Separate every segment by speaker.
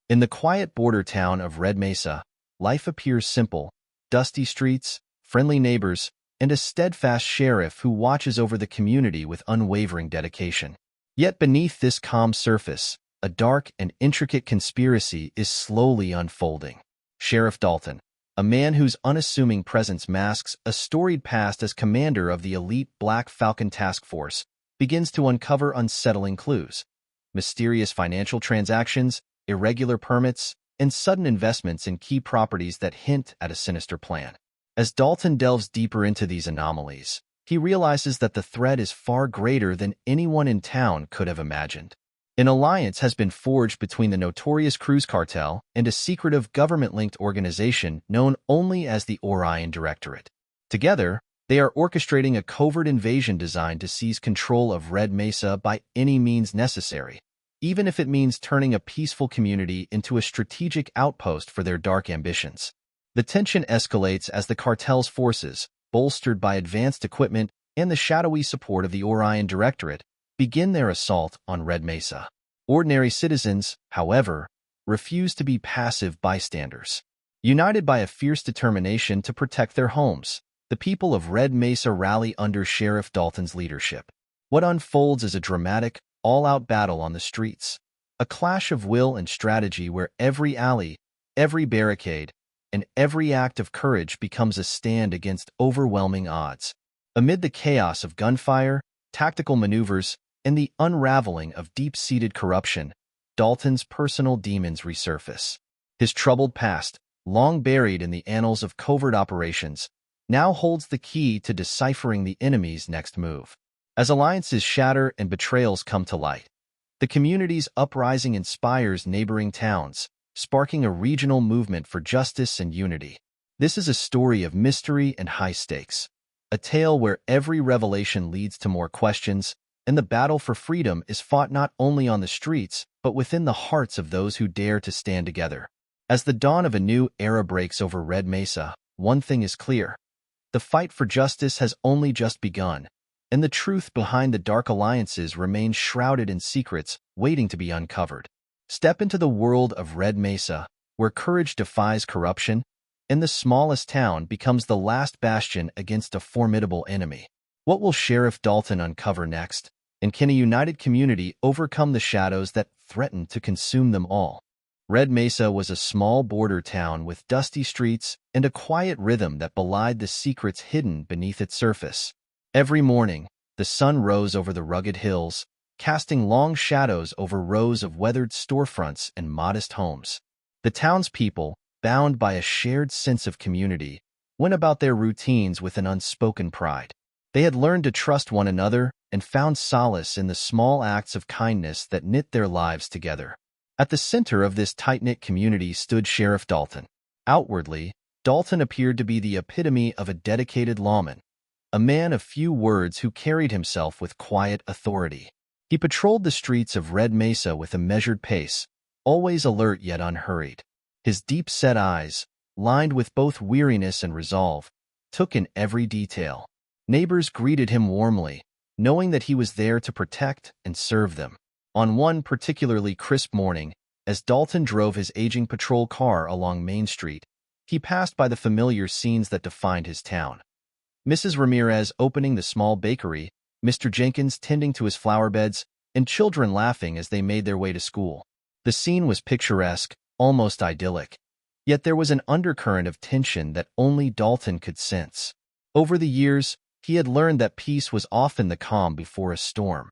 Speaker 1: In the quiet border town of Red Mesa, life appears simple: dusty streets, friendly neighbors, and a steadfast sheriff who watches over the community with unwavering dedication. Yet beneath this calm surface, a dark and intricate conspiracy is slowly unfolding. Sheriff Dalton, a man whose unassuming presence masks a storied past as commander of the elite Black Falcon Task Force, begins to uncover unsettling clues: mysterious financial transactions, irregular permits, and sudden investments in key properties that hint at a sinister plan. As Dalton delves deeper into these anomalies, he realizes that the threat is far greater than anyone in town could have imagined. An alliance has been forged between the notorious Cruz Cartel and a secretive government-linked organization known only as the Orion Directorate. Together, they are orchestrating a covert invasion designed to seize control of Red Mesa by any means necessary, even if it means turning a peaceful community into a strategic outpost for their dark ambitions. The tension escalates as the cartel's forces, bolstered by advanced equipment and the shadowy support of the Orion Directorate, begin their assault on Red Mesa. Ordinary citizens, however, refuse to be passive bystanders. United by a fierce determination to protect their homes, the people of Red Mesa rally under Sheriff Dalton's leadership. What unfolds is a dramatic, all-out battle on the streets, a clash of will and strategy where every alley, every barricade, and every act of courage becomes a stand against overwhelming odds. Amid the chaos of gunfire, tactical maneuvers, and the unraveling of deep-seated corruption, Dalton's personal demons resurface. His troubled past, long buried in the annals of covert operations, now holds the key to deciphering the enemy's next move. As alliances shatter and betrayals come to light, the community's uprising inspires neighboring towns, sparking a regional movement for justice and unity. This is a story of mystery and high stakes, a tale where every revelation leads to more questions, and the battle for freedom is fought not only on the streets, but within the hearts of those who dare to stand together. As the dawn of a new era breaks over Red Mesa, one thing is clear: the fight for justice has only just begun, and the truth behind the dark alliances remains shrouded in secrets waiting to be uncovered. Step into the world of Red Mesa, where courage defies corruption, and the smallest town becomes the last bastion against a formidable enemy. What will Sheriff Dalton uncover next? And can a united community overcome the shadows that threaten to consume them all? Red Mesa was a small border town with dusty streets and a quiet rhythm that belied the secrets hidden beneath its surface. Every morning, the sun rose over the rugged hills, casting long shadows over rows of weathered storefronts and modest homes. The townspeople, bound by a shared sense of community, went about their routines with an unspoken pride. They had learned to trust one another and found solace in the small acts of kindness that knit their lives together. At the center of this tight-knit community stood Sheriff Dalton. Outwardly, Dalton appeared to be the epitome of a dedicated lawman, a man of few words who carried himself with quiet authority. He patrolled the streets of Red Mesa with a measured pace, always alert yet unhurried. His deep-set eyes, lined with both weariness and resolve, took in every detail. Neighbors greeted him warmly, knowing that he was there to protect and serve them. On one particularly crisp morning, as Dalton drove his aging patrol car along Main Street, he passed by the familiar scenes that defined his town. Mrs. Ramirez opening the small bakery, Mr. Jenkins tending to his flower beds, and children laughing as they made their way to school. The scene was picturesque, almost idyllic, yet there was an undercurrent of tension that only Dalton could sense. Over the years, he had learned that peace was often the calm before a storm,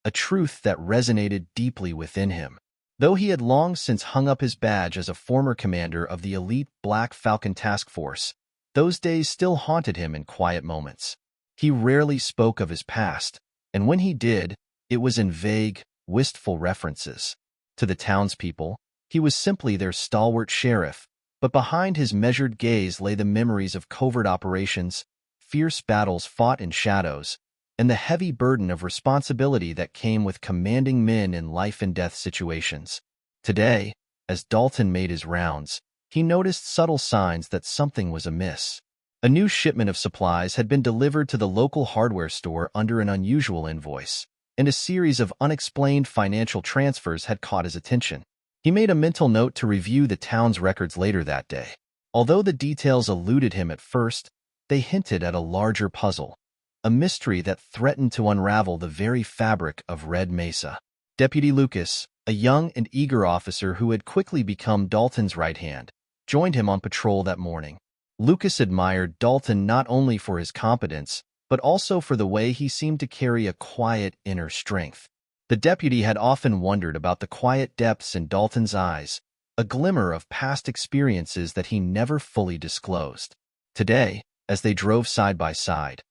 Speaker 1: a truth that resonated deeply within him. Though he had long since hung up his badge as a former commander of the elite Black Falcon Task Force, those days still haunted him in quiet moments. He rarely spoke of his past, and when he did, it was in vague, wistful references. To the townspeople, he was simply their stalwart sheriff, but behind his measured gaze lay the memories of covert operations, fierce battles fought in shadows, and the heavy burden of responsibility that came with commanding men in life-and-death situations. Today, as Dalton made his rounds, he noticed subtle signs that something was amiss. A new shipment of supplies had been delivered to the local hardware store under an unusual invoice, and a series of unexplained financial transfers had caught his attention. He made a mental note to review the town's records later that day. Although the details eluded him at first, they hinted at a larger puzzle, a mystery that threatened to unravel the very fabric of Red Mesa. Deputy Lucas, a young and eager officer who had quickly become Dalton's right hand, joined him on patrol that morning. Lucas admired Dalton not only for his competence, but also for the way he seemed to carry a quiet inner strength. The deputy had often wondered about the quiet depths in Dalton's eyes, a glimmer of past experiences that he never fully disclosed. Today, as they drove side by side,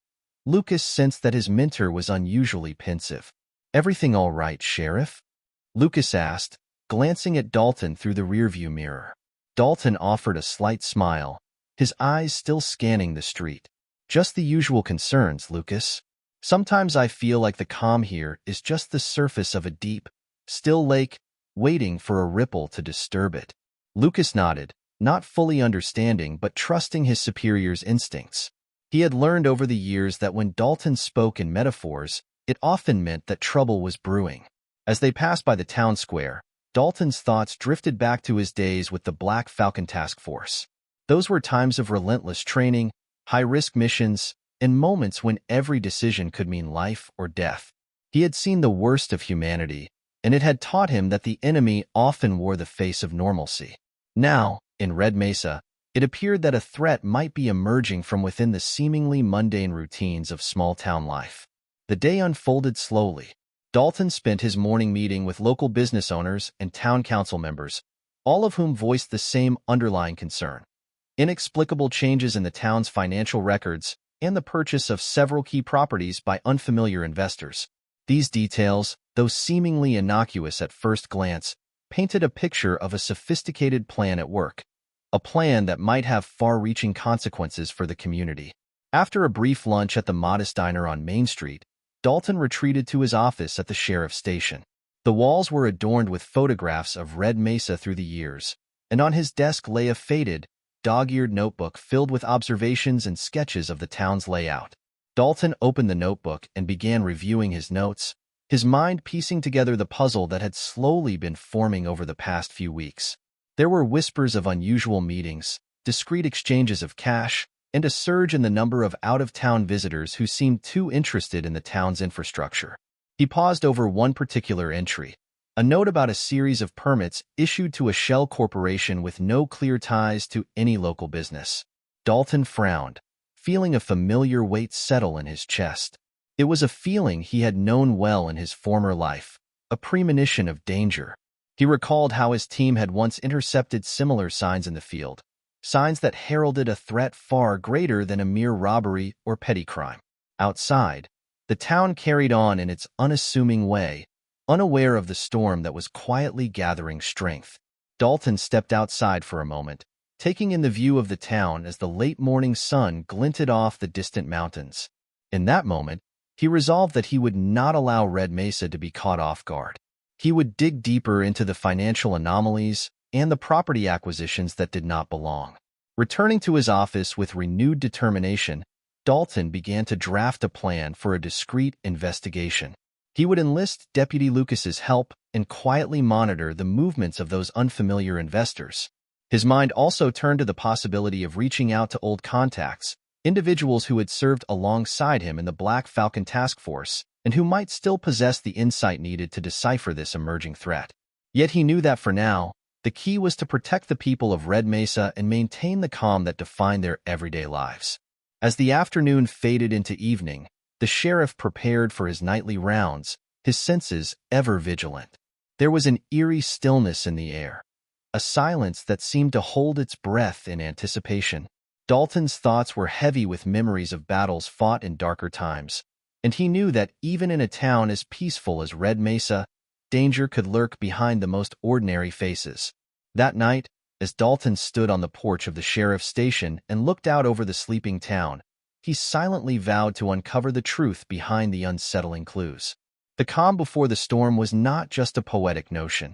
Speaker 1: Lucas sensed that his mentor was unusually pensive. "Everything all right, Sheriff?" Lucas asked, glancing at Dalton through the rearview mirror. Dalton offered a slight smile, his eyes still scanning the street. "Just the usual concerns, Lucas. Sometimes I feel like the calm here is just the surface of a deep, still lake, waiting for a ripple to disturb it." Lucas nodded, not fully understanding but trusting his superior's instincts. He had learned over the years that when Dalton spoke in metaphors, it often meant that trouble was brewing. As they passed by the town square, Dalton's thoughts drifted back to his days with the Black Falcon Task Force. Those were times of relentless training, high-risk missions, and moments when every decision could mean life or death. He had seen the worst of humanity, and it had taught him that the enemy often wore the face of normalcy. Now, in Red Mesa, it appeared that a threat might be emerging from within the seemingly mundane routines of small-town life. The day unfolded slowly. Dalton spent his morning meeting with local business owners and town council members, all of whom voiced the same underlying concern: inexplicable changes in the town's financial records and the purchase of several key properties by unfamiliar investors. These details, though seemingly innocuous at first glance, painted a picture of a sophisticated plan at work, a plan that might have far-reaching consequences for the community. After a brief lunch at the modest diner on Main Street, Dalton retreated to his office at the sheriff's station. The walls were adorned with photographs of Red Mesa through the years, and on his desk lay a faded, dog-eared notebook filled with observations and sketches of the town's layout. Dalton opened the notebook and began reviewing his notes, his mind piecing together the puzzle that had slowly been forming over the past few weeks. There were whispers of unusual meetings, discreet exchanges of cash, and a surge in the number of out-of-town visitors who seemed too interested in the town's infrastructure. He paused over one particular entry, a note about a series of permits issued to a shell corporation with no clear ties to any local business. Dalton frowned, feeling a familiar weight settle in his chest. It was a feeling he had known well in his former life, a premonition of danger. He recalled how his team had once intercepted similar signs in the field, signs that heralded a threat far greater than a mere robbery or petty crime. Outside, the town carried on in its unassuming way, unaware of the storm that was quietly gathering strength. Dalton stepped outside for a moment, taking in the view of the town as the late morning sun glinted off the distant mountains. In that moment, he resolved that he would not allow Red Mesa to be caught off guard. He would dig deeper into the financial anomalies and the property acquisitions that did not belong. Returning to his office with renewed determination, Dalton began to draft a plan for a discreet investigation. He would enlist Deputy Lucas's help and quietly monitor the movements of those unfamiliar investors. His mind also turned to the possibility of reaching out to old contacts, individuals who had served alongside him in the Black Falcon Task Force and who might still possess the insight needed to decipher this emerging threat. Yet he knew that for now, the key was to protect the people of Red Mesa and maintain the calm that defined their everyday lives. As the afternoon faded into evening, the sheriff prepared for his nightly rounds, his senses ever vigilant. There was an eerie stillness in the air, a silence that seemed to hold its breath in anticipation. Dalton's thoughts were heavy with memories of battles fought in darker times, and he knew that even in a town as peaceful as Red Mesa, danger could lurk behind the most ordinary faces. That night, as Dalton stood on the porch of the sheriff's station and looked out over the sleeping town, he silently vowed to uncover the truth behind the unsettling clues. The calm before the storm was not just a poetic notion.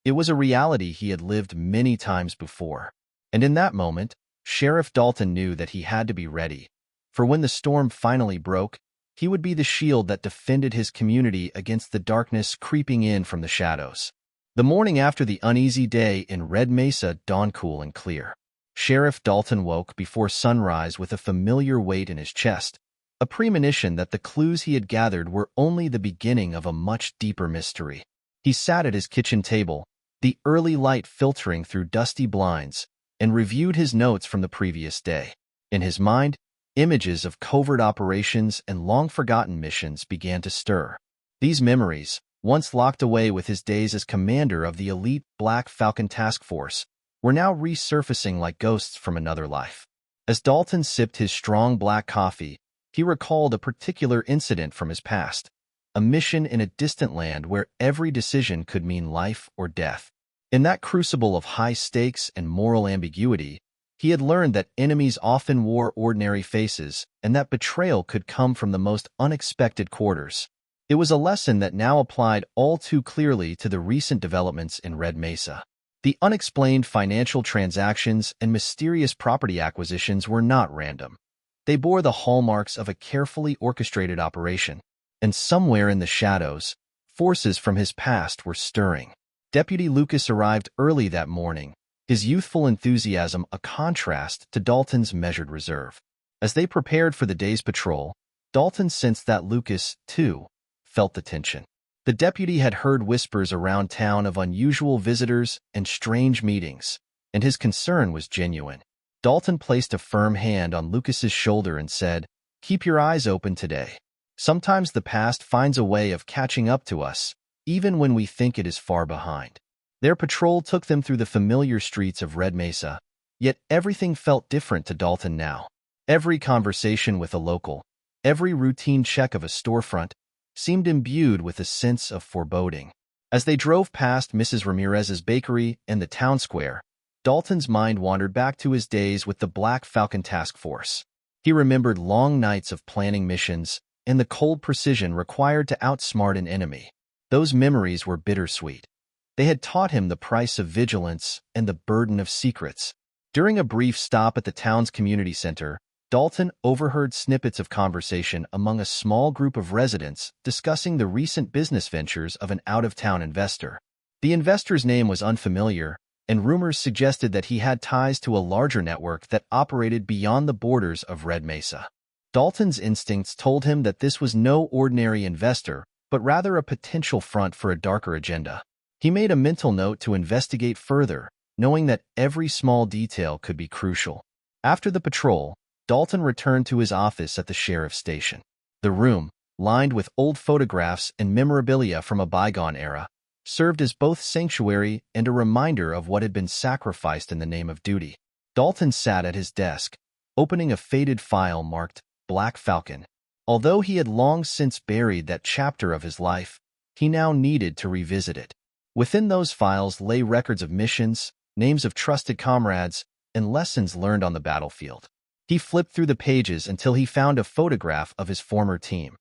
Speaker 1: It was a reality he had lived many times before. And in that moment, Sheriff Dalton knew that he had to be ready, for when the storm finally broke, he would be the shield that defended his community against the darkness creeping in from the shadows. The morning after the uneasy day in Red Mesa dawned cool and clear. Sheriff Dalton woke before sunrise with a familiar weight in his chest, a premonition that the clues he had gathered were only the beginning of a much deeper mystery. He sat at his kitchen table, the early light filtering through dusty blinds, and reviewed his notes from the previous day. In his mind, images of covert operations and long-forgotten missions began to stir. These memories, once locked away with his days as commander of the elite Black Falcon Task Force, were now resurfacing like ghosts from another life. As Dalton sipped his strong black coffee, he recalled a particular incident from his past, a mission in a distant land where every decision could mean life or death. In that crucible of high stakes and moral ambiguity, he had learned that enemies often wore ordinary faces and that betrayal could come from the most unexpected quarters. It was a lesson that now applied all too clearly to the recent developments in Red Mesa. The unexplained financial transactions and mysterious property acquisitions were not random. They bore the hallmarks of a carefully orchestrated operation, and somewhere in the shadows, forces from his past were stirring. Deputy Lucas arrived early that morning, his youthful enthusiasm a contrast to Dalton's measured reserve. As they prepared for the day's patrol, Dalton sensed that Lucas, too, felt the tension. The deputy had heard whispers around town of unusual visitors and strange meetings, and his concern was genuine. Dalton placed a firm hand on Lucas's shoulder and said, "Keep your eyes open today. Sometimes the past finds a way of catching up to us, even when we think it is far behind." Their patrol took them through the familiar streets of Red Mesa, yet everything felt different to Dalton now. Every conversation with a local, every routine check of a storefront, seemed imbued with a sense of foreboding. As they drove past Mrs. Ramirez's bakery and the town square, Dalton's mind wandered back to his days with the Black Falcon Task Force. He remembered long nights of planning missions and the cold precision required to outsmart an enemy. Those memories were bittersweet. They had taught him the price of vigilance and the burden of secrets. During a brief stop at the town's community center, Dalton overheard snippets of conversation among a small group of residents discussing the recent business ventures of an out-of-town investor. The investor's name was unfamiliar, and rumors suggested that he had ties to a larger network that operated beyond the borders of Red Mesa. Dalton's instincts told him that this was no ordinary investor, but rather a potential front for a darker agenda. He made a mental note to investigate further, knowing that every small detail could be crucial. After the patrol, Dalton returned to his office at the sheriff's station. The room, lined with old photographs and memorabilia from a bygone era, served as both sanctuary and a reminder of what had been sacrificed in the name of duty. Dalton sat at his desk, opening a faded file marked Black Falcon. Although he had long since buried that chapter of his life, he now needed to revisit it. Within those files lay records of missions, names of trusted comrades, and lessons learned on the battlefield. He flipped through the pages until he found a photograph of his former team,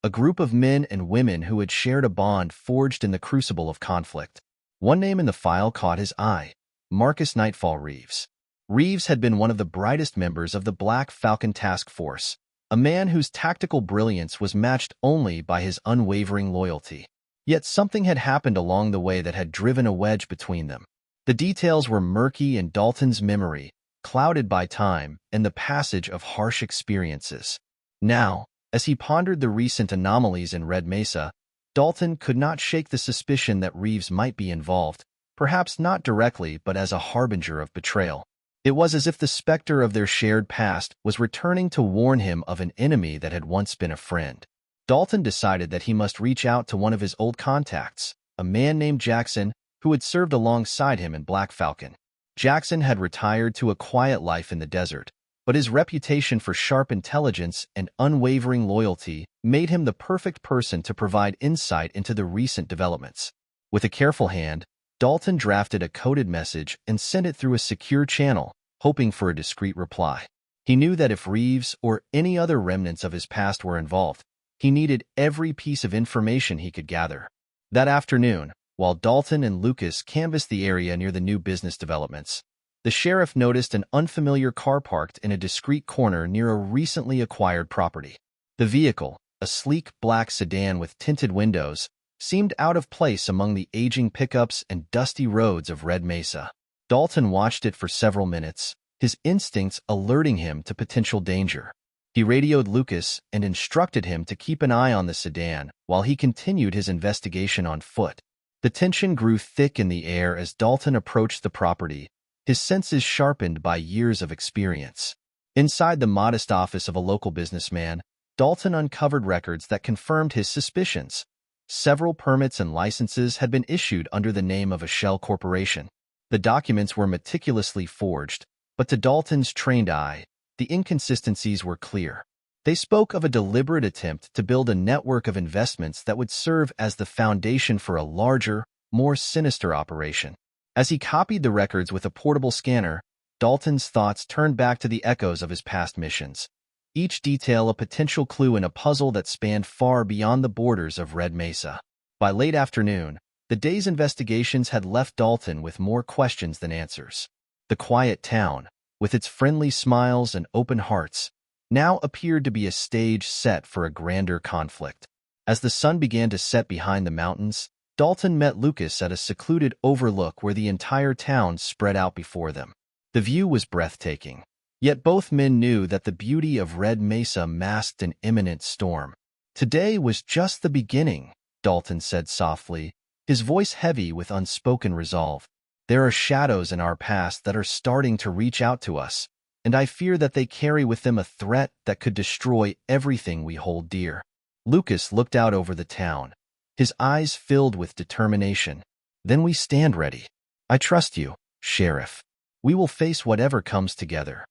Speaker 1: a group of men and women who had shared a bond forged in the crucible of conflict. One name in the file caught his eye: Marcus Nightfall Reeves. Reeves had been one of the brightest members of the Black Falcon Task Force, a man whose tactical brilliance was matched only by his unwavering loyalty. Yet something had happened along the way that had driven a wedge between them. The details were murky in Dalton's memory, clouded by time and the passage of harsh experiences. Now, as he pondered the recent anomalies in Red Mesa, Dalton could not shake the suspicion that Reeves might be involved, perhaps not directly but as a harbinger of betrayal. It was as if the specter of their shared past was returning to warn him of an enemy that had once been a friend. Dalton decided that he must reach out to one of his old contacts, a man named Jackson, who had served alongside him in Black Falcon. Jackson had retired to a quiet life in the desert, but his reputation for sharp intelligence and unwavering loyalty made him the perfect person to provide insight into the recent developments. With a careful hand, Dalton drafted a coded message and sent it through a secure channel, hoping for a discreet reply. He knew that if Reeves or any other remnants of his past were involved, he needed every piece of information he could gather. That afternoon, while Dalton and Lucas canvassed the area near the new business developments, the sheriff noticed an unfamiliar car parked in a discreet corner near a recently acquired property. The vehicle, a sleek black sedan with tinted windows, seemed out of place among the aging pickups and dusty roads of Red Mesa. Dalton watched it for several minutes, his instincts alerting him to potential danger. He radioed Lucas and instructed him to keep an eye on the sedan while he continued his investigation on foot. The tension grew thick in the air as Dalton approached the property, his senses sharpened by years of experience. Inside the modest office of a local businessman, Dalton uncovered records that confirmed his suspicions. Several permits and licenses had been issued under the name of a shell corporation. The documents were meticulously forged, but to Dalton's trained eye, the inconsistencies were clear. They spoke of a deliberate attempt to build a network of investments that would serve as the foundation for a larger, more sinister operation. As he copied the records with a portable scanner, Dalton's thoughts turned back to the echoes of his past missions, each detail a potential clue in a puzzle that spanned far beyond the borders of Red Mesa. By late afternoon, the day's investigations had left Dalton with more questions than answers. The quiet town, with its friendly smiles and open hearts, now appeared to be a stage set for a grander conflict. As the sun began to set behind the mountains, Dalton met Lucas at a secluded overlook where the entire town spread out before them. The view was breathtaking, yet both men knew that the beauty of Red Mesa masked an imminent storm. "Today was just the beginning," Dalton said softly, his voice heavy with unspoken resolve. "There are shadows in our past that are starting to reach out to us, and I fear that they carry with them a threat that could destroy everything we hold dear." Lucas looked out over the town, his eyes filled with determination. "Then we stand ready. I trust you, Sheriff. We will face whatever comes together."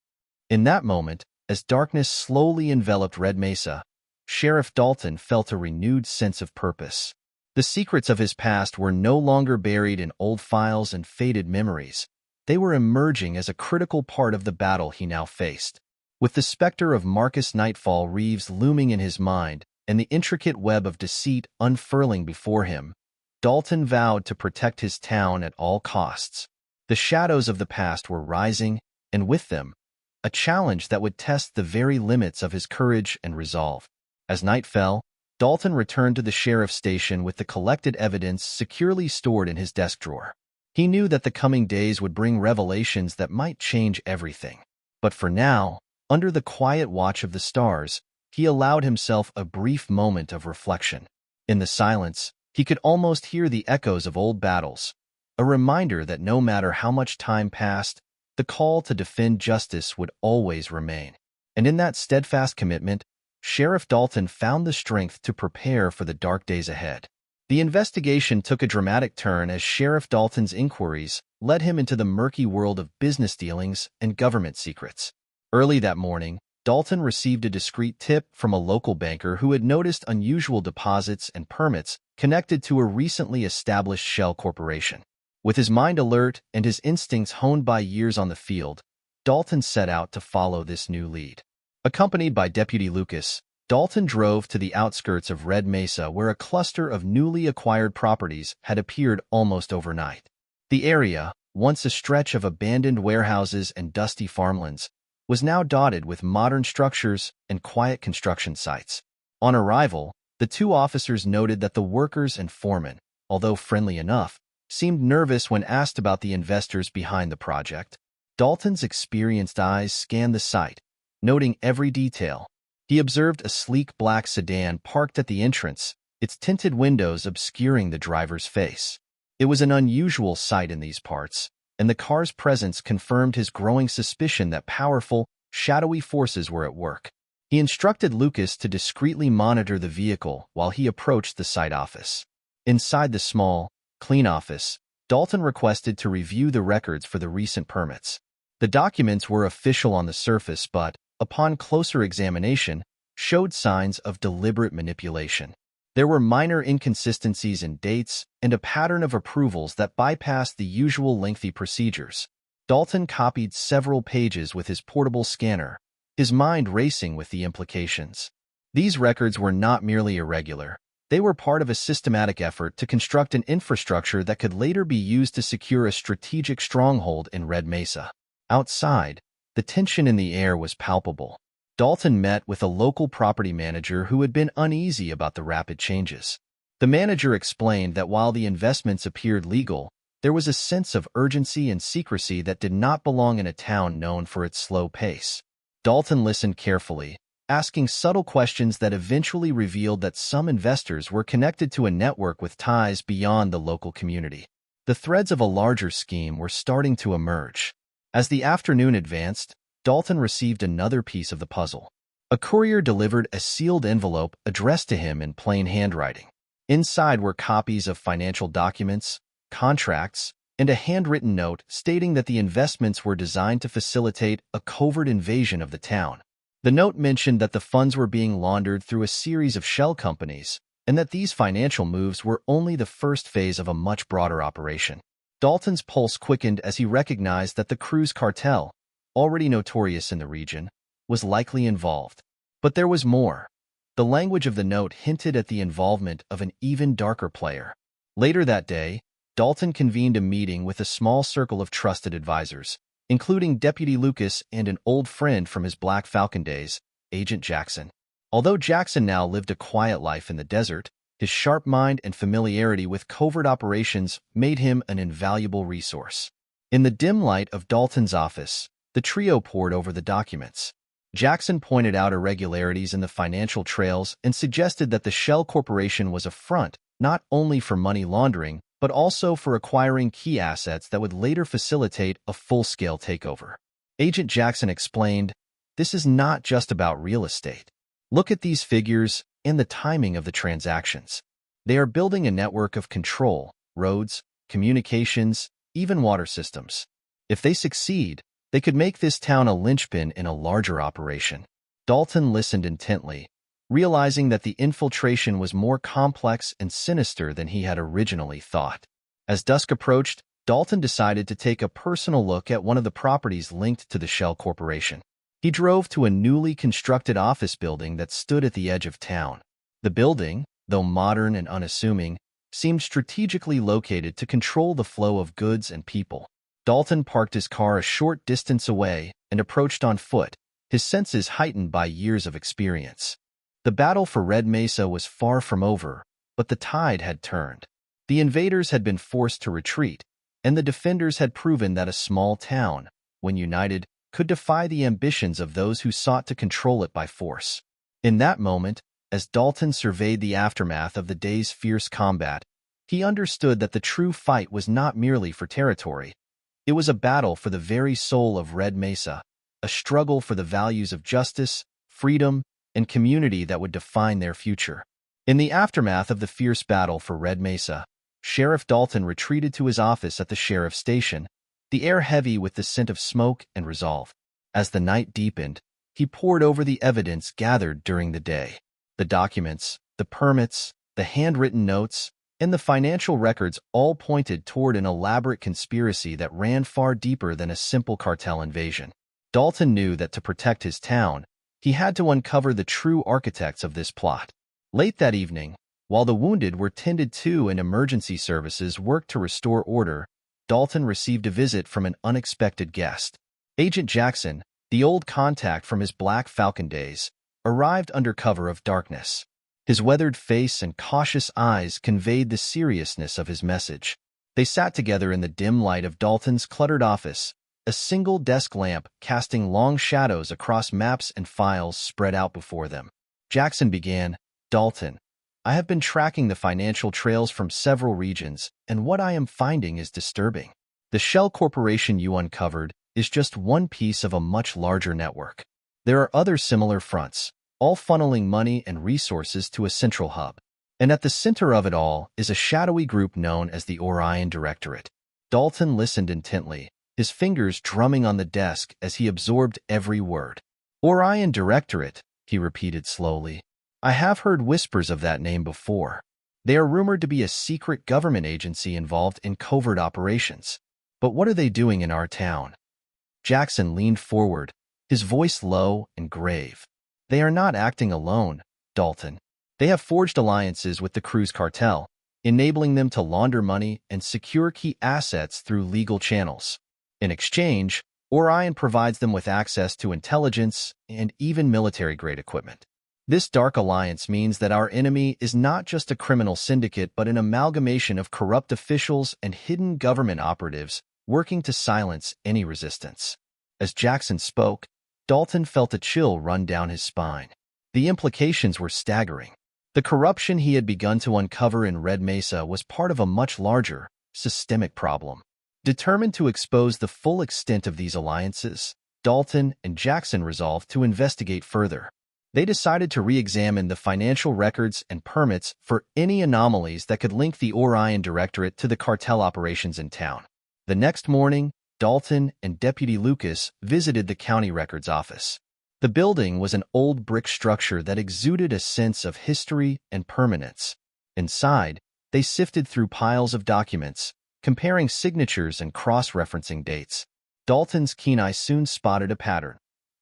Speaker 1: In that moment, as darkness slowly enveloped Red Mesa, Sheriff Dalton felt a renewed sense of purpose. The secrets of his past were no longer buried in old files and faded memories. They were emerging as a critical part of the battle he now faced. With the specter of Marcus Nightfall Reeves looming in his mind and the intricate web of deceit unfurling before him, Dalton vowed to protect his town at all costs. The shadows of the past were rising, and with them, a challenge that would test the very limits of his courage and resolve. As night fell, Dalton returned to the sheriff's station with the collected evidence securely stored in his desk drawer. He knew that the coming days would bring revelations that might change everything. But for now, under the quiet watch of the stars, he allowed himself a brief moment of reflection. In the silence, he could almost hear the echoes of old battles, a reminder that no matter how much time passed, the call to defend justice would always remain. And in that steadfast commitment, Sheriff Dalton found the strength to prepare for the dark days ahead. The investigation took a dramatic turn as Sheriff Dalton's inquiries led him into the murky world of business dealings and government secrets. Early that morning, Dalton received a discreet tip from a local banker who had noticed unusual deposits and permits connected to a recently established shell corporation. With his mind alert and his instincts honed by years on the field, Dalton set out to follow this new lead. Accompanied by Deputy Lucas, Dalton drove to the outskirts of Red Mesa where a cluster of newly acquired properties had appeared almost overnight. The area, once a stretch of abandoned warehouses and dusty farmlands, was now dotted with modern structures and quiet construction sites. On arrival, the two officers noted that the workers and foremen, although friendly enough, seemed nervous when asked about the investors behind the project. Dalton's experienced eyes scanned the site, noting every detail. He observed a sleek black sedan parked at the entrance, its tinted windows obscuring the driver's face. It was an unusual sight in these parts, and the car's presence confirmed his growing suspicion that powerful, shadowy forces were at work. He instructed Lucas to discreetly monitor the vehicle while he approached the site office. Inside the small, clean office, Dalton requested to review the records for the recent permits. The documents were official on the surface but, upon closer examination, showed signs of deliberate manipulation. There were minor inconsistencies in dates and a pattern of approvals that bypassed the usual lengthy procedures. Dalton copied several pages with his portable scanner, his mind racing with the implications. These records were not merely irregular. They were part of a systematic effort to construct an infrastructure that could later be used to secure a strategic stronghold in Red Mesa. Outside, the tension in the air was palpable. Dalton met with a local property manager who had been uneasy about the rapid changes. The manager explained that while the investments appeared legal, there was a sense of urgency and secrecy that did not belong in a town known for its slow pace. Dalton listened carefully, asking subtle questions that eventually revealed that some investors were connected to a network with ties beyond the local community. The threads of a larger scheme were starting to emerge. As the afternoon advanced, Dalton received another piece of the puzzle. A courier delivered a sealed envelope addressed to him in plain handwriting. Inside were copies of financial documents, contracts, and a handwritten note stating that the investments were designed to facilitate a covert invasion of the town. The note mentioned that the funds were being laundered through a series of shell companies, and that these financial moves were only the first phase of a much broader operation. Dalton's pulse quickened as he recognized that the Cruz Cartel, already notorious in the region, was likely involved. But there was more. The language of the note hinted at the involvement of an even darker player. Later that day, Dalton convened a meeting with a small circle of trusted advisors, including Deputy Lucas and an old friend from his Black Falcon days, Agent Jackson. Although Jackson now lived a quiet life in the desert, his sharp mind and familiarity with covert operations made him an invaluable resource. In the dim light of Dalton's office, the trio pored over the documents. Jackson pointed out irregularities in the financial trails and suggested that the Shell Corporation was a front not only for money laundering, but also for acquiring key assets that would later facilitate a full-scale takeover. Agent Jackson explained, "This is not just about real estate. Look at these figures and the timing of the transactions. They are building a network of control, roads, communications, even water systems. If they succeed, they could make this town a linchpin in a larger operation." Dalton listened intently, realizing that the infiltration was more complex and sinister than he had originally thought. As dusk approached, Dalton decided to take a personal look at one of the properties linked to the Shell Corporation. He drove to a newly constructed office building that stood at the edge of town. The building, though modern and unassuming, seemed strategically located to control the flow of goods and people. Dalton parked his car a short distance away and approached on foot, his senses heightened by years of experience. The battle for Red Mesa was far from over, but the tide had turned. The invaders had been forced to retreat, and the defenders had proven that a small town, when united, could defy the ambitions of those who sought to control it by force. In that moment, as Dalton surveyed the aftermath of the day's fierce combat, he understood that the true fight was not merely for territory. It was a battle for the very soul of Red Mesa, a struggle for the values of justice, freedom, and community that would define their future. In the aftermath of the fierce battle for Red Mesa, Sheriff Dalton retreated to his office at the sheriff's station, the air heavy with the scent of smoke and resolve. As the night deepened, he pored over the evidence gathered during the day. The documents, the permits, the handwritten notes, and the financial records all pointed toward an elaborate conspiracy that ran far deeper than a simple cartel invasion. Dalton knew that to protect his town, he had to uncover the true architects of this plot. Late that evening, while the wounded were tended to and emergency services worked to restore order, Dalton received a visit from an unexpected guest. Agent Jackson, the old contact from his Black Falcon days, arrived under cover of darkness. His weathered face and cautious eyes conveyed the seriousness of his message. They sat together in the dim light of Dalton's cluttered office, a single desk lamp casting long shadows across maps and files spread out before them. Jackson began, "Dalton, I have been tracking the financial trails from several regions, and what I am finding is disturbing. The Shell Corporation you uncovered is just one piece of a much larger network. There are other similar fronts, all funneling money and resources to a central hub. And at the center of it all is a shadowy group known as the Orion Directorate." Dalton listened intently, his fingers drumming on the desk as he absorbed every word. "Orion Directorate," he repeated slowly. "I have heard whispers of that name before. They are rumored to be a secret government agency involved in covert operations. But what are they doing in our town?" Jackson leaned forward, his voice low and grave. "They are not acting alone, Dalton. They have forged alliances with the Cruz Cartel, enabling them to launder money and secure key assets through legal channels. In exchange, Orion provides them with access to intelligence and even military-grade equipment. This dark alliance means that our enemy is not just a criminal syndicate but an amalgamation of corrupt officials and hidden government operatives working to silence any resistance. As Jackson spoke, Dalton felt a chill run down his spine. The implications were staggering. The corruption he had begun to uncover in Red Mesa was part of a much larger, systemic problem. Determined to expose the full extent of these alliances, Dalton and Jackson resolved to investigate further. They decided to re-examine the financial records and permits for any anomalies that could link the Orion Directorate to the cartel operations in town. The next morning, Dalton and Deputy Lucas visited the county records office. The building was an old brick structure that exuded a sense of history and permanence. Inside, they sifted through piles of documents, comparing signatures and cross-referencing dates. Dalton's keen eye soon spotted a pattern.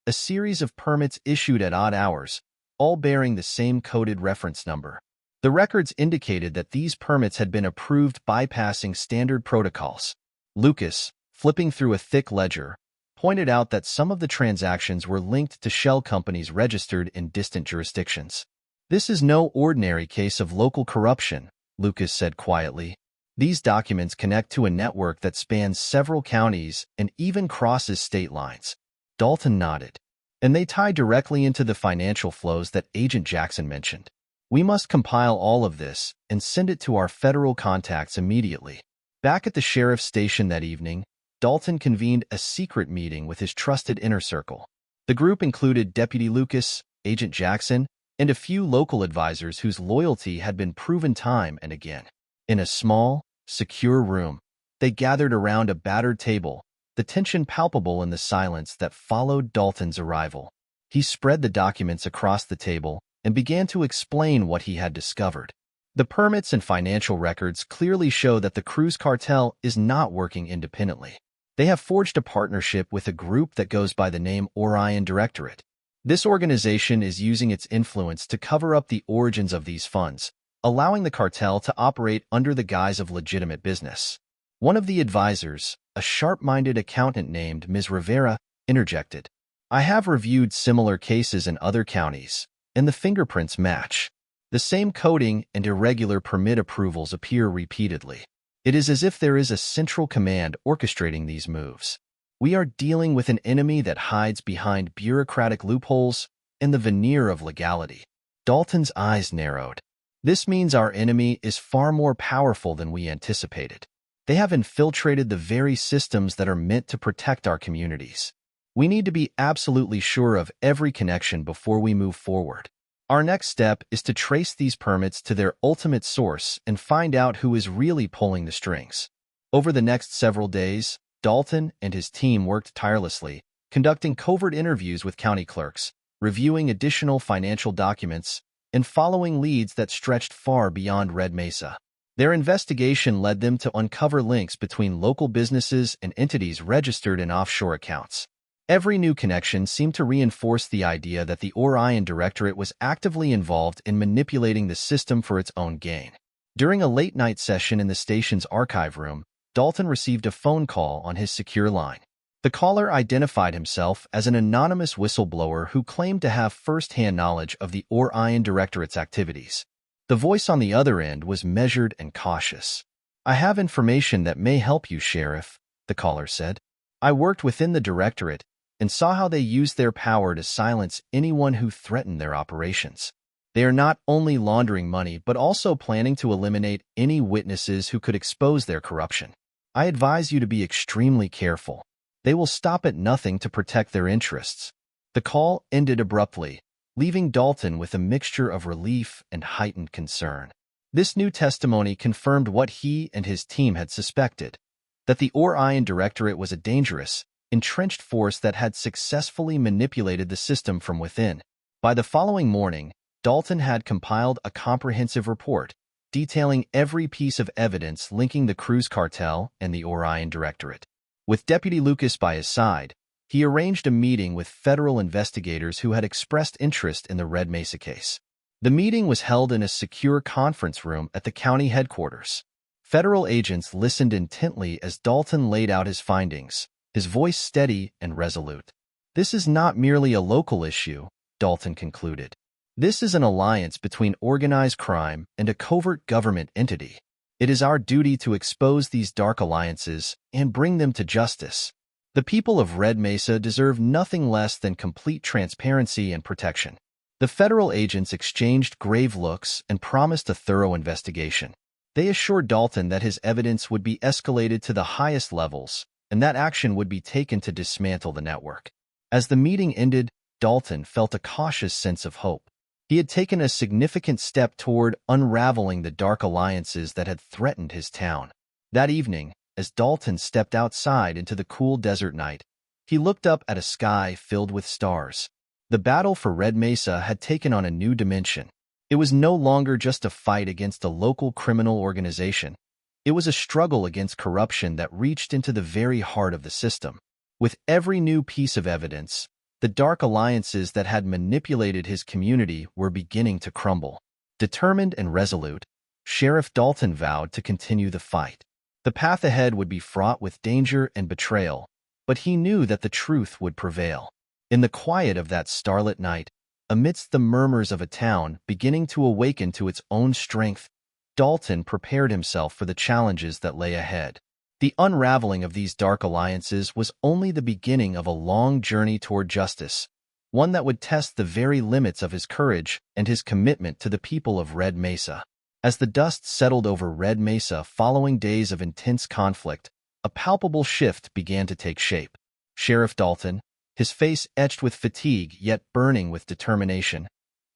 Speaker 1: A series of permits issued at odd hours, all bearing the same coded reference number. The records indicated that these permits had been approved bypassing standard protocols. Lucas, flipping through a thick ledger, pointed out that some of the transactions were linked to shell companies registered in distant jurisdictions. "This is no ordinary case of local corruption," Lucas said quietly. "These documents connect to a network that spans several counties and even crosses state lines." Dalton nodded. "And they tie directly into the financial flows that Agent Jackson mentioned. We must compile all of this and send it to our federal contacts immediately." Back at the sheriff's station that evening, Dalton convened a secret meeting with his trusted inner circle. The group included Deputy Lucas, Agent Jackson, and a few local advisors whose loyalty had been proven time and again. In a small, secure room, they gathered around a battered table, the tension palpable in the silence that followed Dalton's arrival. He spread the documents across the table and began to explain what he had discovered. The permits and financial records clearly show that the Cruz Cartel is not working independently. They have forged a partnership with a group that goes by the name Orion Directorate. This organization is using its influence to cover up the origins of these funds, allowing the cartel to operate under the guise of legitimate business. One of the advisors, a sharp-minded accountant named Ms. Rivera, interjected. "I have reviewed similar cases in other counties, and the fingerprints match. The same coding and irregular permit approvals appear repeatedly. It is as if there is a central command orchestrating these moves. We are dealing with an enemy that hides behind bureaucratic loopholes and the veneer of legality." Dalton's eyes narrowed. "This means our enemy is far more powerful than we anticipated. They have infiltrated the very systems that are meant to protect our communities. We need to be absolutely sure of every connection before we move forward. Our next step is to trace these permits to their ultimate source and find out who is really pulling the strings." Over the next several days, Dalton and his team worked tirelessly, conducting covert interviews with county clerks, reviewing additional financial documents, and following leads that stretched far beyond Red Mesa. Their investigation led them to uncover links between local businesses and entities registered in offshore accounts. Every new connection seemed to reinforce the idea that the Orion Directorate was actively involved in manipulating the system for its own gain. During a late-night session in the station's archive room, Dalton received a phone call on his secure line. The caller identified himself as an anonymous whistleblower who claimed to have first-hand knowledge of the Orion Directorate's activities. The voice on the other end was measured and cautious. "I have information that may help you, Sheriff," the caller said. "I worked within the Directorate and saw how they used their power to silence anyone who threatened their operations. They are not only laundering money but also planning to eliminate any witnesses who could expose their corruption. I advise you to be extremely careful. They will stop at nothing to protect their interests." The call ended abruptly, leaving Dalton with a mixture of relief and heightened concern. This new testimony confirmed what he and his team had suspected, that the Orion Directorate was a dangerous, entrenched force that had successfully manipulated the system from within. By the following morning, Dalton had compiled a comprehensive report, detailing every piece of evidence linking the Cruz Cartel and the Orion Directorate. With Deputy Lucas by his side, he arranged a meeting with federal investigators who had expressed interest in the Red Mesa case. The meeting was held in a secure conference room at the county headquarters. Federal agents listened intently as Dalton laid out his findings, his voice steady and resolute. "This is not merely a local issue," Dalton concluded. This is an alliance between organized crime and a covert government entity. It is our duty to expose these dark alliances and bring them to justice. The people of Red Mesa deserve nothing less than complete transparency and protection. The federal agents exchanged grave looks and promised a thorough investigation. They assured Dalton that his evidence would be escalated to the highest levels and that action would be taken to dismantle the network. As the meeting ended, Dalton felt a cautious sense of hope. He had taken a significant step toward unraveling the dark alliances that had threatened his town. That evening, as Dalton stepped outside into the cool desert night, he looked up at a sky filled with stars. The battle for Red Mesa had taken on a new dimension. It was no longer just a fight against a local criminal organization. It was a struggle against corruption that reached into the very heart of the system. With every new piece of evidence, the dark alliances that had manipulated his community were beginning to crumble. Determined and resolute, Sheriff Dalton vowed to continue the fight. The path ahead would be fraught with danger and betrayal, but he knew that the truth would prevail. In the quiet of that starlit night, amidst the murmurs of a town beginning to awaken to its own strength, Dalton prepared himself for the challenges that lay ahead. The unraveling of these dark alliances was only the beginning of a long journey toward justice, one that would test the very limits of his courage and his commitment to the people of Red Mesa. As the dust settled over Red Mesa following days of intense conflict, a palpable shift began to take shape. Sheriff Dalton, his face etched with fatigue yet burning with determination,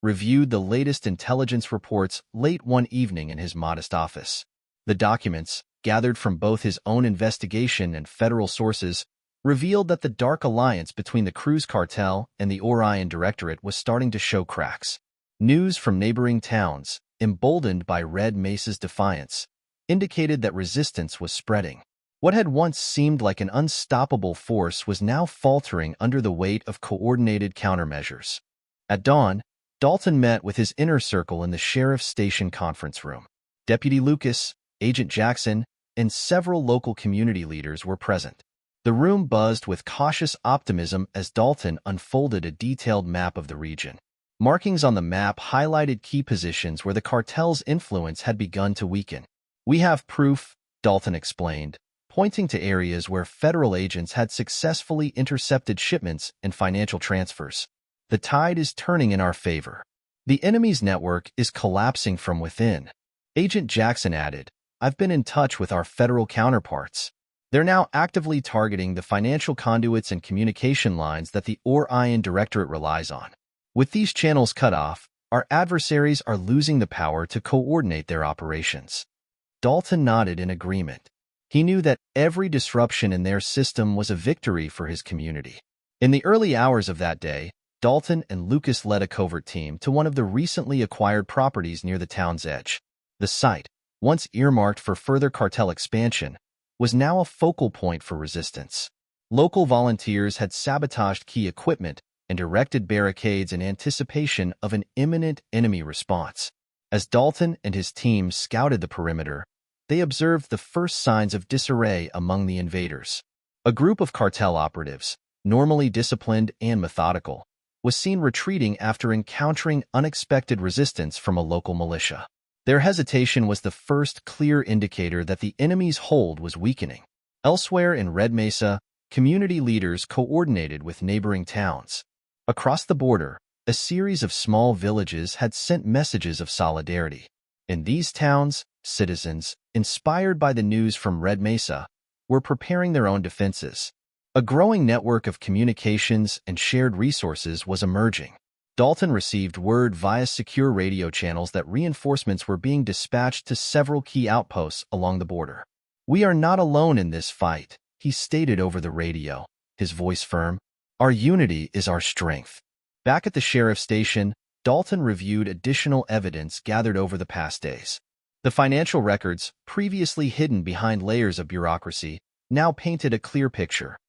Speaker 1: reviewed the latest intelligence reports late one evening in his modest office. The documents, gathered from both his own investigation and federal sources, revealed that the dark alliance between the Cruz Cartel and the Orion Directorate was starting to show cracks. News from neighboring towns, emboldened by Red Mesa's defiance, indicated that resistance was spreading. What had once seemed like an unstoppable force was now faltering under the weight of coordinated countermeasures. At dawn, Dalton met with his inner circle in the sheriff's station conference room. Deputy Lucas, Agent Jackson, and several local community leaders were present. The room buzzed with cautious optimism as Dalton unfolded a detailed map of the region. Markings on the map highlighted key positions where the cartel's influence had begun to weaken. "We have proof," Dalton explained, pointing to areas where federal agents had successfully intercepted shipments and financial transfers. "The tide is turning in our favor. The enemy's network is collapsing from within." Agent Jackson added, "I've been in touch with our federal counterparts. They're now actively targeting the financial conduits and communication lines that the Orion Directorate relies on. With these channels cut off, our adversaries are losing the power to coordinate their operations." Dalton nodded in agreement. He knew that every disruption in their system was a victory for his community. In the early hours of that day, Dalton and Lucas led a covert team to one of the recently acquired properties near the town's edge. The site, once earmarked for further cartel expansion, was now a focal point for resistance. Local volunteers had sabotaged key equipment and erected barricades in anticipation of an imminent enemy response. As Dalton and his team scouted the perimeter, they observed the first signs of disarray among the invaders. A group of cartel operatives, normally disciplined and methodical, was seen retreating after encountering unexpected resistance from a local militia. Their hesitation was the first clear indicator that the enemy's hold was weakening. Elsewhere in Red Mesa, community leaders coordinated with neighboring towns. Across the border, a series of small villages had sent messages of solidarity. In these towns, citizens, inspired by the news from Red Mesa, were preparing their own defenses. A growing network of communications and shared resources was emerging. Dalton received word via secure radio channels that reinforcements were being dispatched to several key outposts along the border. "We are not alone in this fight," he stated over the radio, his voice firm. "Our unity is our strength." Back at the sheriff's station, Dalton reviewed additional evidence gathered over the past days. The financial records, previously hidden behind layers of bureaucracy, now painted a clear picture.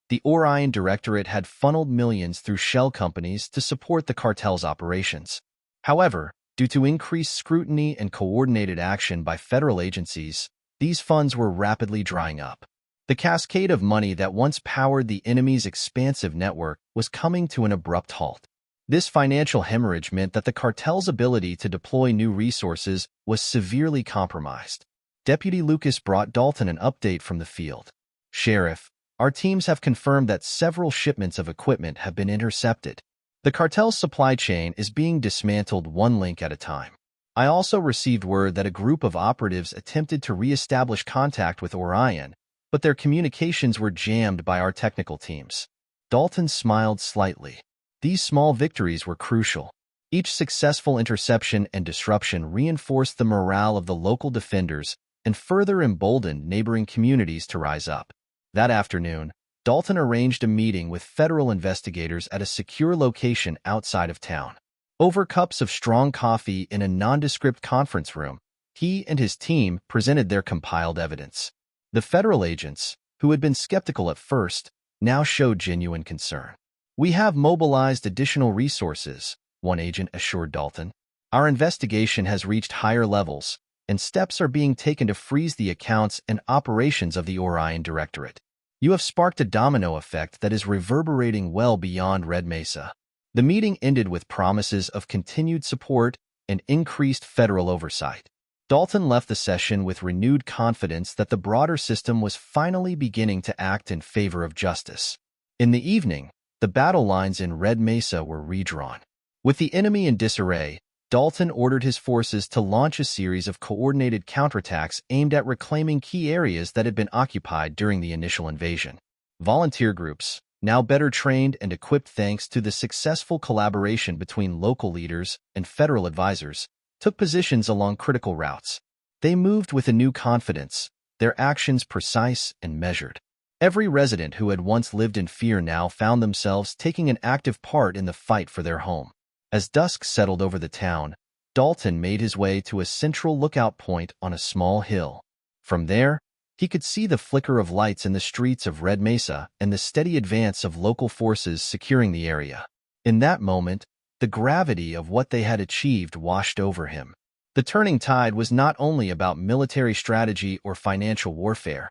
Speaker 1: The Orion Directorate had funneled millions through shell companies to support the cartel's operations. However, due to increased scrutiny and coordinated action by federal agencies, these funds were rapidly drying up. The cascade of money that once powered the enemy's expansive network was coming to an abrupt halt. This financial hemorrhage meant that the cartel's ability to deploy new resources was severely compromised. Deputy Lucas brought Dalton an update from the field. "Sheriff, our teams have confirmed that several shipments of equipment have been intercepted. The cartel's supply chain is being dismantled one link at a time. I also received word that a group of operatives attempted to re-establish contact with Orion, but their communications were jammed by our technical teams." Dalton smiled slightly. These small victories were crucial. Each successful interception and disruption reinforced the morale of the local defenders and further emboldened neighboring communities to rise up. That afternoon, Dalton arranged a meeting with federal investigators at a secure location outside of town. Over cups of strong coffee in a nondescript conference room, he and his team presented their compiled evidence. The federal agents, who had been skeptical at first, now showed genuine concern. "We have mobilized additional resources," one agent assured Dalton. "Our investigation has reached higher levels, and steps are being taken to freeze the accounts and operations of the Orion Directorate. You have sparked a domino effect that is reverberating well beyond Red Mesa." The meeting ended with promises of continued support and increased federal oversight. Dalton left the session with renewed confidence that the broader system was finally beginning to act in favor of justice. In the evening, the battle lines in Red Mesa were redrawn. With the enemy in disarray, Dalton ordered his forces to launch a series of coordinated counterattacks aimed at reclaiming key areas that had been occupied during the initial invasion. Volunteer groups, now better trained and equipped thanks to the successful collaboration between local leaders and federal advisors, took positions along critical routes. They moved with a new confidence, their actions precise and measured. Every resident who had once lived in fear now found themselves taking an active part in the fight for their home. As dusk settled over the town, Dalton made his way to a central lookout point on a small hill. From there, he could see the flicker of lights in the streets of Red Mesa and the steady advance of local forces securing the area. In that moment, the gravity of what they had achieved washed over him. The turning tide was not only about military strategy or financial warfare.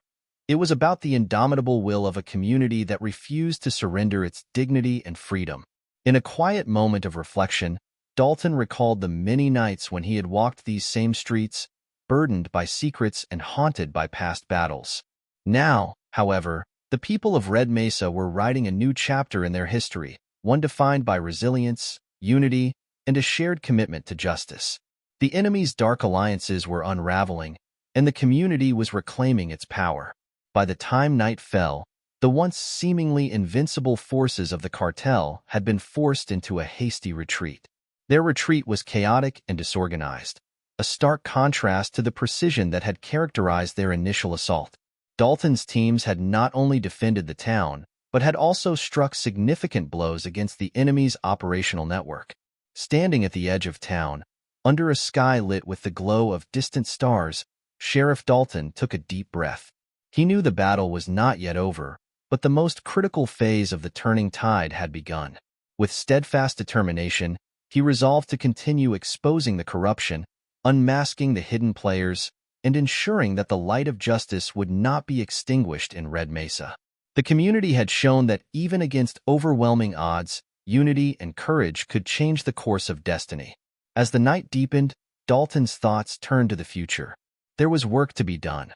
Speaker 1: It was about the indomitable will of a community that refused to surrender its dignity and freedom. In a quiet moment of reflection, Dalton recalled the many nights when he had walked these same streets, burdened by secrets and haunted by past battles. Now, however, the people of Red Mesa were writing a new chapter in their history, one defined by resilience, unity, and a shared commitment to justice. The enemy's dark alliances were unraveling, and the community was reclaiming its power. By the time night fell, the once seemingly invincible forces of the cartel had been forced into a hasty retreat. Their retreat was chaotic and disorganized, a stark contrast to the precision that had characterized their initial assault. Dalton's teams had not only defended the town, but had also struck significant blows against the enemy's operational network. Standing at the edge of town, under a sky lit with the glow of distant stars, Sheriff Dalton took a deep breath. He knew the battle was not yet over, but the most critical phase of the turning tide had begun. With steadfast determination, he resolved to continue exposing the corruption, unmasking the hidden players, and ensuring that the light of justice would not be extinguished in Red Mesa. The community had shown that even against overwhelming odds, unity and courage could change the course of destiny. As the night deepened, Dalton's thoughts turned to the future. There was work to be done.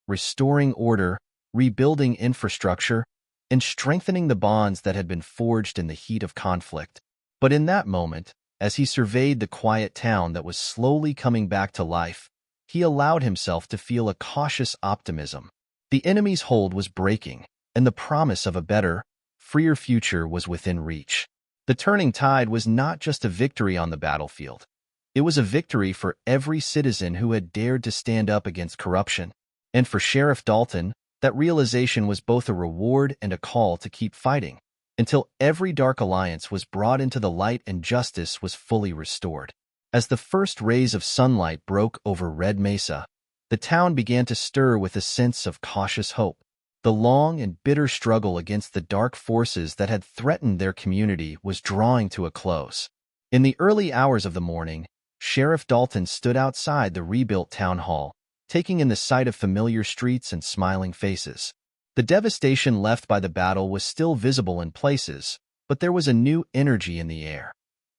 Speaker 1: Restoring order, rebuilding infrastructure, and strengthening the bonds that had been forged in the heat of conflict. But in that moment, as he surveyed the quiet town that was slowly coming back to life, he allowed himself to feel a cautious optimism. The enemy's hold was breaking, and the promise of a better, freer future was within reach. The turning tide was not just a victory on the battlefield. It was a victory for every citizen who had dared to stand up against corruption. And for Sheriff Dalton, that realization was both a reward and a call to keep fighting, until every dark alliance was brought into the light and justice was fully restored. As the first rays of sunlight broke over Red Mesa, the town began to stir with a sense of cautious hope. The long and bitter struggle against the dark forces that had threatened their community was drawing to a close. In the early hours of the morning, Sheriff Dalton stood outside the rebuilt town hall, taking in the sight of familiar streets and smiling faces. The devastation left by the battle was still visible in places, but there was a new energy in the air.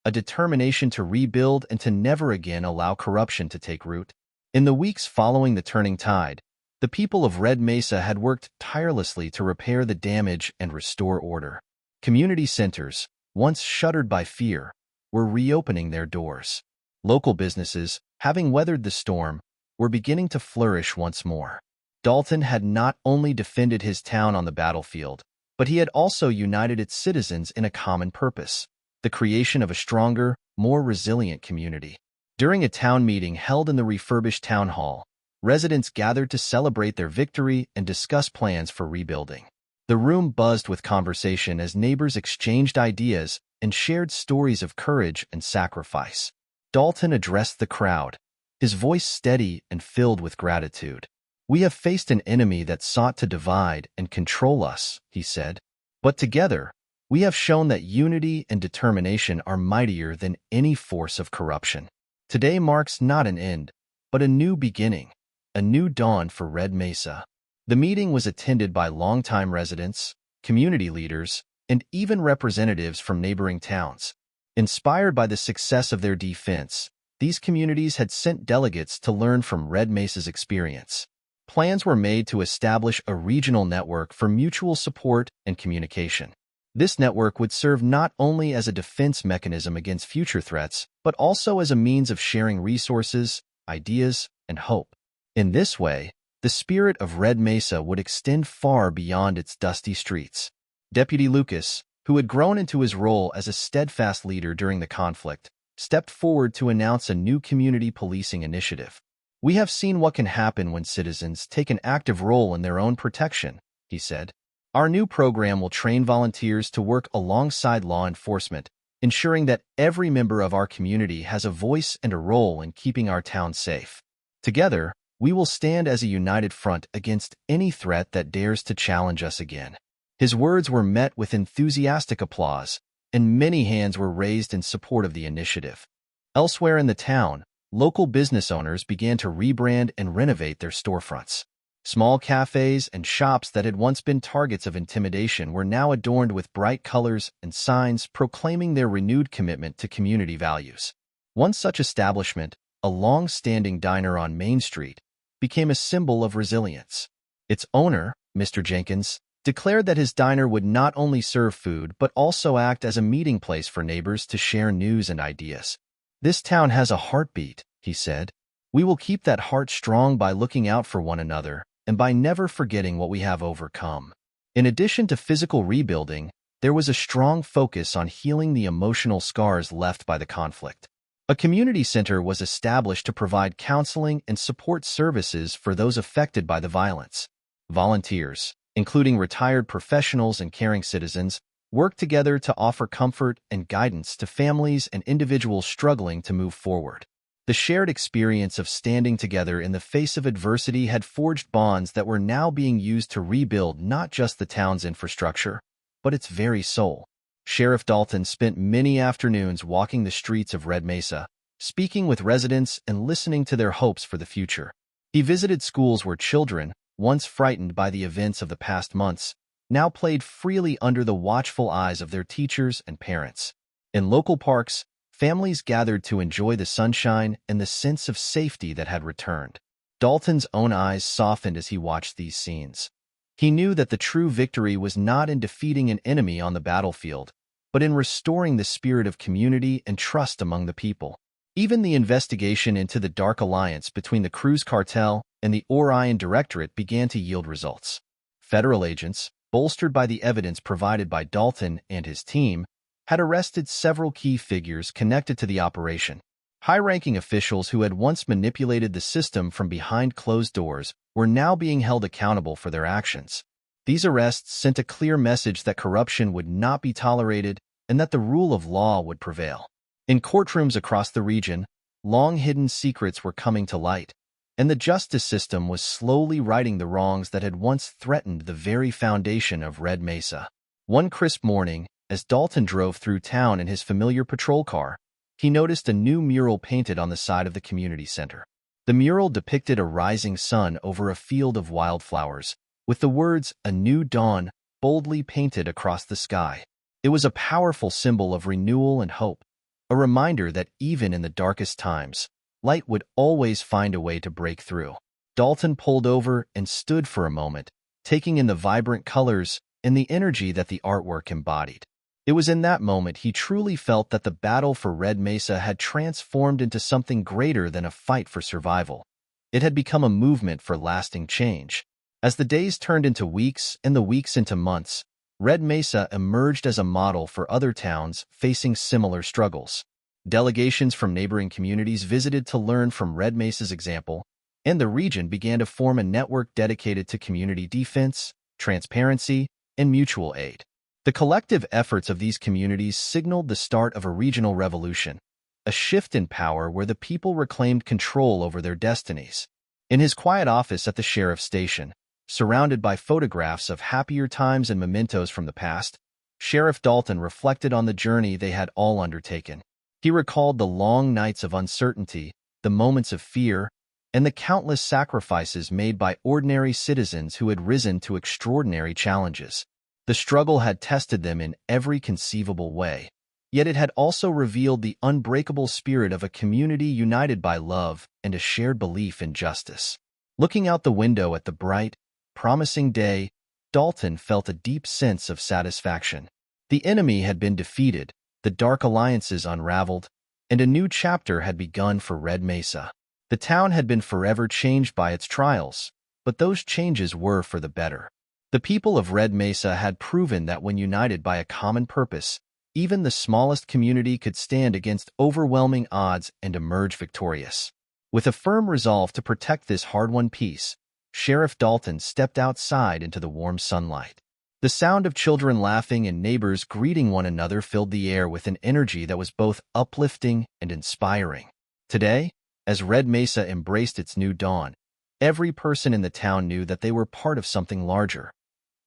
Speaker 1: a determination to rebuild and to never again allow corruption to take root. In the weeks following the turning tide, the people of Red Mesa had worked tirelessly to repair the damage and restore order. Community centers, once shuttered by fear, were reopening their doors. Local businesses, having weathered the storm, were beginning to flourish once more. Dalton had not only defended his town on the battlefield, but he had also united its citizens in a common purpose: the creation of a stronger, more resilient community. During a town meeting held in the refurbished town hall, residents gathered to celebrate their victory and discuss plans for rebuilding. The room buzzed with conversation as neighbors exchanged ideas and shared stories of courage and sacrifice. Dalton addressed the crowd, his voice steady and filled with gratitude. "We have faced an enemy that sought to divide and control us," he said. "But together, we have shown that unity and determination are mightier than any force of corruption. Today marks not an end, but a new beginning, a new dawn for Red Mesa." The meeting was attended by longtime residents, community leaders, and even representatives from neighboring towns. Inspired by the success of their defense, these communities had sent delegates to learn from Red Mesa's experience. Plans were made to establish a regional network for mutual support and communication. This network would serve not only as a defense mechanism against future threats, but also as a means of sharing resources, ideas, and hope. In this way, the spirit of Red Mesa would extend far beyond its dusty streets. Deputy Lucas, who had grown into his role as a steadfast leader during the conflict, stepped forward to announce a new community policing initiative. "We have seen what can happen when citizens take an active role in their own protection," he said. "Our new program will train volunteers to work alongside law enforcement, ensuring that every member of our community has a voice and a role in keeping our town safe. Together, we will stand as a united front against any threat that dares to challenge us again." His words were met with enthusiastic applause, and many hands were raised in support of the initiative. Elsewhere in the town, local business owners began to rebrand and renovate their storefronts. Small cafes and shops that had once been targets of intimidation were now adorned with bright colors and signs proclaiming their renewed commitment to community values. One such establishment, a long-standing diner on Main Street, became a symbol of resilience. Its owner, Mr. Jenkins, declared that his diner would not only serve food but also act as a meeting place for neighbors to share news and ideas. "This town has a heartbeat," he said. "We will keep that heart strong by looking out for one another and by never forgetting what we have overcome." In addition to physical rebuilding, there was a strong focus on healing the emotional scars left by the conflict. A community center was established to provide counseling and support services for those affected by the violence. Volunteers, including retired professionals and caring citizens, worked together to offer comfort and guidance to families and individuals struggling to move forward. The shared experience of standing together in the face of adversity had forged bonds that were now being used to rebuild not just the town's infrastructure, but its very soul. Sheriff Dalton spent many afternoons walking the streets of Red Mesa, speaking with residents and listening to their hopes for the future. He visited schools where children, once frightened by the events of the past months, now played freely under the watchful eyes of their teachers and parents. In local parks, families gathered to enjoy the sunshine and the sense of safety that had returned. Dalton's own eyes softened as he watched these scenes. He knew that the true victory was not in defeating an enemy on the battlefield, but in restoring the spirit of community and trust among the people. Even the investigation into the dark alliance between the Cruz Cartel and the Orion Directorate began to yield results. Federal agents, bolstered by the evidence provided by Dalton and his team, had arrested several key figures connected to the operation. High-ranking officials who had once manipulated the system from behind closed doors were now being held accountable for their actions. These arrests sent a clear message that corruption would not be tolerated and that the rule of law would prevail. In courtrooms across the region, long-hidden secrets were coming to light, and the justice system was slowly righting the wrongs that had once threatened the very foundation of Red Mesa. One crisp morning, as Dalton drove through town in his familiar patrol car, he noticed a new mural painted on the side of the community center. The mural depicted a rising sun over a field of wildflowers, with the words "A New Dawn" boldly painted across the sky. It was a powerful symbol of renewal and hope, a reminder that even in the darkest times, light would always find a way to break through. Dalton pulled over and stood for a moment, taking in the vibrant colors and the energy that the artwork embodied. It was in that moment he truly felt that the battle for Red Mesa had transformed into something greater than a fight for survival. It had become a movement for lasting change. As the days turned into weeks and the weeks into months, Red Mesa emerged as a model for other towns facing similar struggles. Delegations from neighboring communities visited to learn from Red Mesa's example, and the region began to form a network dedicated to community defense, transparency, and mutual aid. The collective efforts of these communities signaled the start of a regional revolution, a shift in power where the people reclaimed control over their destinies. In his quiet office at the sheriff's station, surrounded by photographs of happier times and mementos from the past, Sheriff Dalton reflected on the journey they had all undertaken. He recalled the long nights of uncertainty, the moments of fear, and the countless sacrifices made by ordinary citizens who had risen to extraordinary challenges. The struggle had tested them in every conceivable way, yet it had also revealed the unbreakable spirit of a community united by love and a shared belief in justice. Looking out the window at the bright, promising day, Dalton felt a deep sense of satisfaction. The enemy had been defeated, the dark alliances unraveled, and a new chapter had begun for Red Mesa. The town had been forever changed by its trials, but those changes were for the better. The people of Red Mesa had proven that when united by a common purpose, even the smallest community could stand against overwhelming odds and emerge victorious. With a firm resolve to protect this hard-won peace, Sheriff Dalton stepped outside into the warm sunlight. The sound of children laughing and neighbors greeting one another filled the air with an energy that was both uplifting and inspiring. Today, as Red Mesa embraced its new dawn, every person in the town knew that they were part of something larger.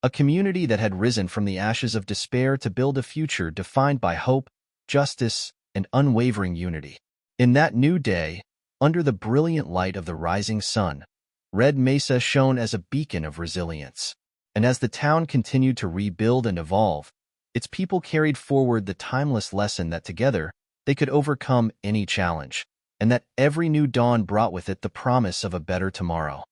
Speaker 1: A community that had risen from the ashes of despair to build a future defined by hope, justice, and unwavering unity. In that new day, under the brilliant light of the rising sun, Red Mesa shone as a beacon of resilience. And as the town continued to rebuild and evolve, its people carried forward the timeless lesson that together they could overcome any challenge, and that every new dawn brought with it the promise of a better tomorrow.